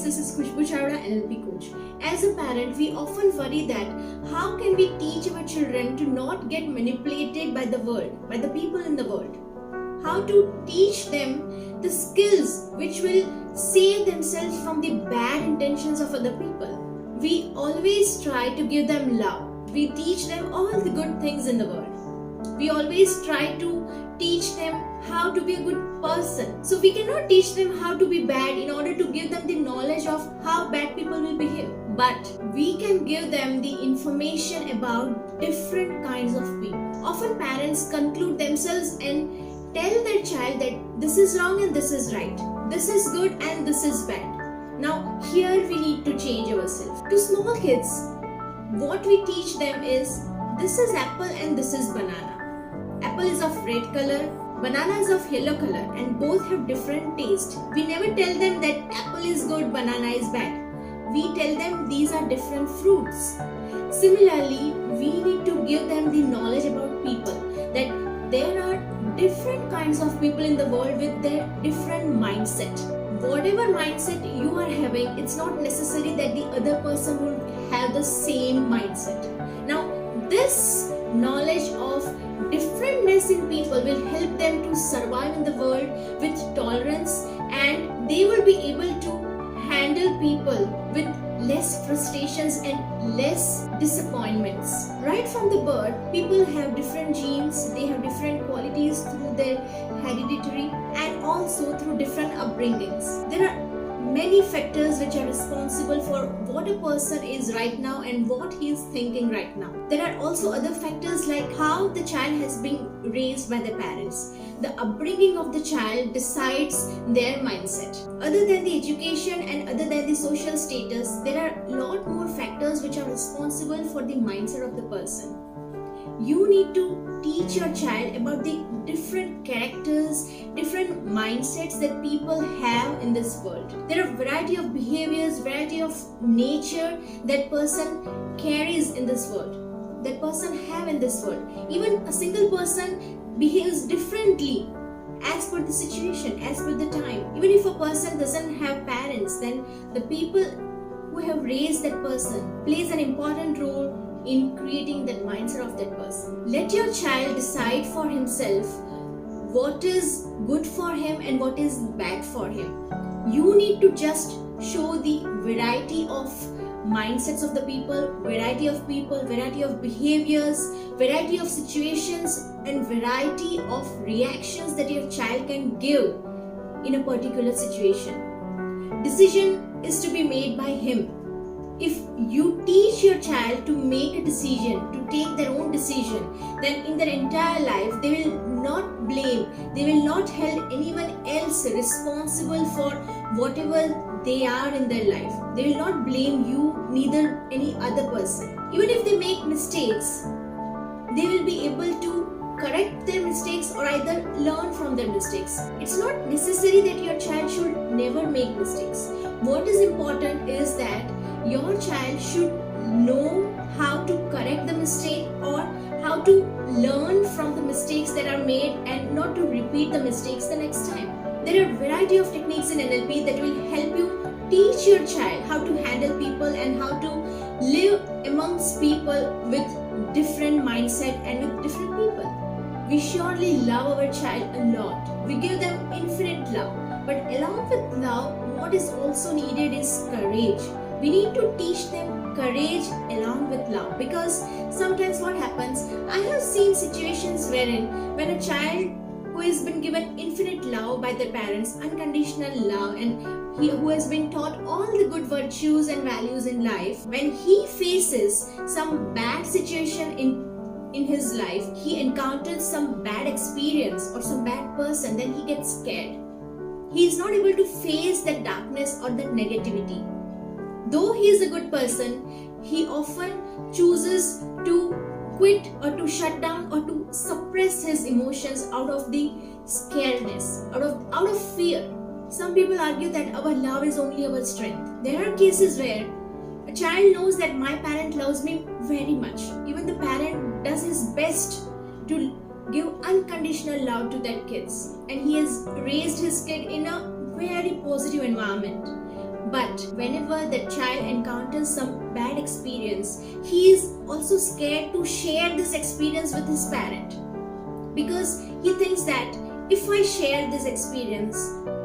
this is Khushbu Chawda, NLP coach. As a parent, we often worry that how can we teach our children to not get manipulated by the world, by the people in the world? How to teach them the skills which will save themselves from the bad intentions of other people. We always try to give them love. We teach them all the good things in the world. We always try to teach them how to be a good person. So we cannot teach them how to be bad in order to give them the knowledge of how bad people will behave. But we can give them the information about different kinds of people. Often parents conclude themselves and tell their child that this is wrong and this is right. This is good and this is bad. Now here we need to change ourselves. To small kids, what we teach them is this is apple and this is banana. Apple is of red color, banana is of yellow color, and both have different taste. We never tell them that apple is good, banana is bad. We tell them these are different fruits. Similarly, we need to give them the knowledge about people, that there are different kinds of people in the world with their different mindset. Whatever mindset you are having, it's not necessary that the other person will have the same mindset. Now, this knowledge of differentness in people will help them to survive in the world with tolerance, and they will be able to handle people with less frustrations and less disappointments. Right from the birth, people have different genes, they have different qualities through their hereditary and also through different upbringings. There are many factors which are responsible for what a person is right now and what he is thinking right now. There are also other factors like how the child has been raised by the parents. The upbringing of the child decides their mindset. Other than the education and other than the social status, there are a lot more factors which are responsible for the mindset of the person. You need to teach your child about the different characters, different mindsets that people have in this world. There are variety of behaviors, variety of nature that person carries in this world, that person have in this world. Even a single person behaves differently as per the situation, as per the time. Even if a person doesn't have parents, then the people who have raised that person plays an important role in creating that mindset of that person. Let your child decide for himself what is good for him and what is bad for him. You need to just show the variety of mindsets of the people, variety of behaviors, variety of situations, and variety of reactions that your child can give in a particular situation. Decision is to be made by him. If you teach your child to make a decision, to take their own decision, then in their entire life they will not blame, they will not hold anyone else responsible for whatever they are in their life. They will not blame you, neither any other person. Even if they make mistakes, they will be able to correct their mistakes or either learn from their mistakes. It's not necessary that your child should never make mistakes. What is important is that your child should know how to correct the mistake or how to learn from the mistakes that are made and not to repeat the mistakes the next time. There are a variety of techniques in NLP that will help you teach your child how to handle people and how to live amongst people with different mindset and with different people. We surely love our child a lot. We give them infinite love. But along with love, what is also needed is courage. We need to teach them courage along with love, because sometimes what happens, I have seen situations wherein when a child who has been given infinite love by their parents, unconditional love, and who has been taught all the good virtues and values in life, when he faces some bad situation in his life, he encounters some bad experience or some bad person, then he gets scared. He is not able to face that darkness or that negativity. Though he is a good person, he often chooses to quit or to shut down or to suppress his emotions out of the scaredness, out of fear. Some people argue that our love is only our strength. There are cases where a child knows that my parent loves me very much. Even the parent does his best to give unconditional love to their kids, and he has raised his kid in a very positive environment. But whenever the child encounters some bad experience, he is also scared to share this experience with his parent, because he thinks that if I share this experience,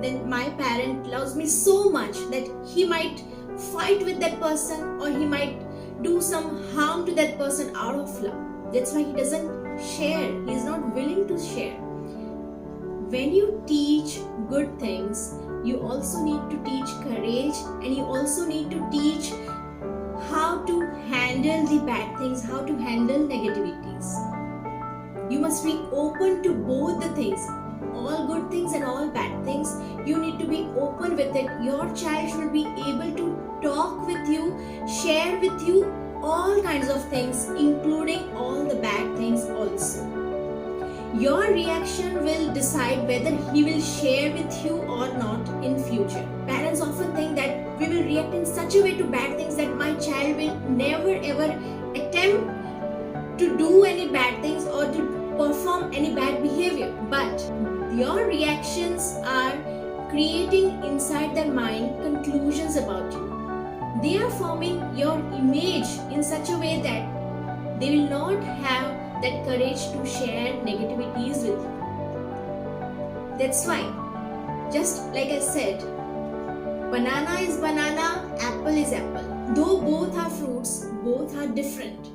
then my parent loves me so much that he might fight with that person, or he might do some harm to that person out of love. That's why he doesn't share. He is not willing to share. When you teach good things, you also need to teach courage, and you also need to teach how to handle the bad things, how to handle negativities. You must be open to both the things, all good things and all bad things. You need to be open with it. Your child should be able to talk with you, share with you all kinds of things, including all the bad things also. Your reaction will decide whether he will share with you or not in future. Parents often think that we will react in such a way to bad things that my child will never ever attempt to do any bad things or to perform any bad behavior. But your reactions are creating inside their mind conclusions about you. They are forming your image in such a way that they will not have that courage to share negativities with you. That's why, just like I said, banana is banana, apple is apple. Though both are fruits, both are different.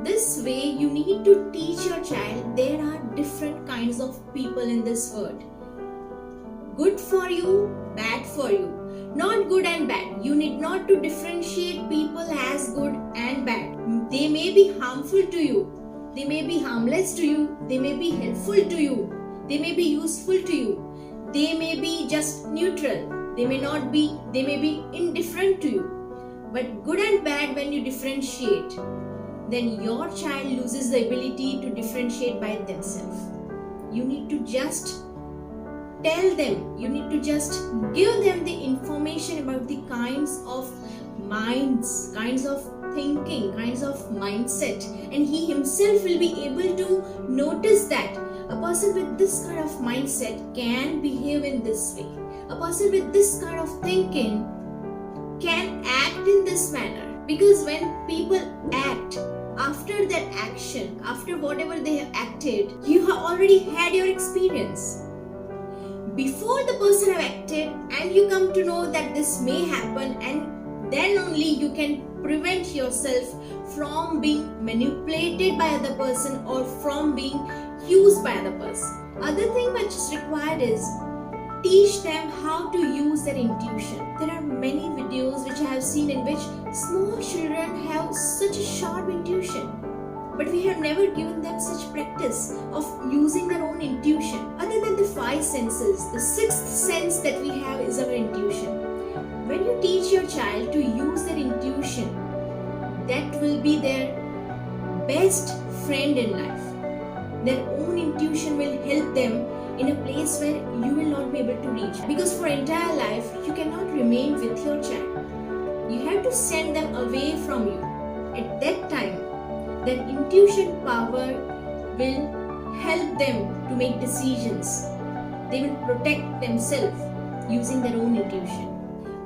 This way, you need to teach your child there are different kinds of people in this world. Good for you, bad for you. Not good and bad. You need not to differentiate people as good and bad. They may be harmful to you. They may be harmless to you. They may be helpful to you. They may be useful to you. They may be just neutral. They may be indifferent to you. But good and bad, when you differentiate, then your child loses the ability to differentiate by themselves. You need to just tell them, you need to just give them the information about the kinds of minds, kinds of thinking, kinds of mindset, and he himself will be able to notice that a person with this kind of mindset can behave in this way. A person with this kind of thinking can act in this manner. Because when people act, after that action, after whatever they have acted, you have already had your experience. Before the person have acted and you come to know that this may happen, and then only you can prevent yourself from being manipulated by other person or from being used by other person. Other thing which is required is teach them how to use their intuition. There are many videos which I have seen in which small children have such a sharp intuition, but we have never given them such practice of using their own intuition. Other than the five senses, the sixth sense that we have is our intuition. When you teach your child to use their intuition, that will be their best friend in life. Their own intuition will help them in a place where you will not be able to reach. Because for entire life, you cannot remain with your child. You have to send them away from you. At that time, their intuition power will help them to make decisions. They will protect themselves using their own intuition.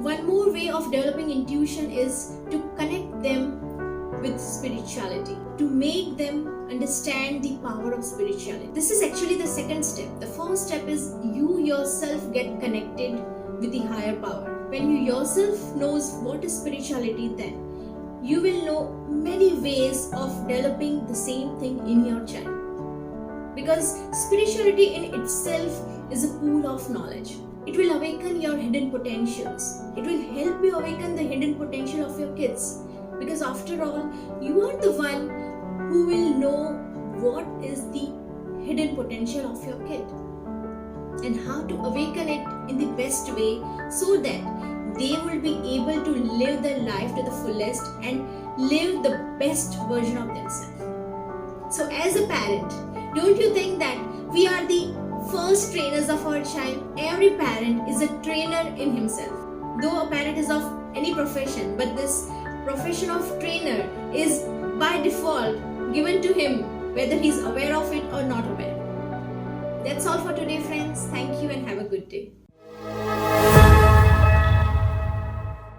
One more way of developing intuition is to connect them with spirituality, to make them understand the power of spirituality. This is actually the second step. The first step is you yourself get connected with the higher power. When you yourself knows what is spirituality, then you will know many ways of developing the same thing in your child. Because spirituality in itself is a pool of knowledge. It will awaken your hidden potentials. It will help you awaken the hidden potential of your kids. Because after all, you are the one who will know what is the hidden potential of your kid and how to awaken it in the best way so that they will be able to live their life to the fullest and live the best version of themselves. So as a parent, don't you think that we are the first trainers of our child? Every parent is a trainer in himself. Though a parent is of any profession, but this profession of trainer is by default given to him, whether he's aware of it or not aware. That's all for today, friends. Thank you and have a good day.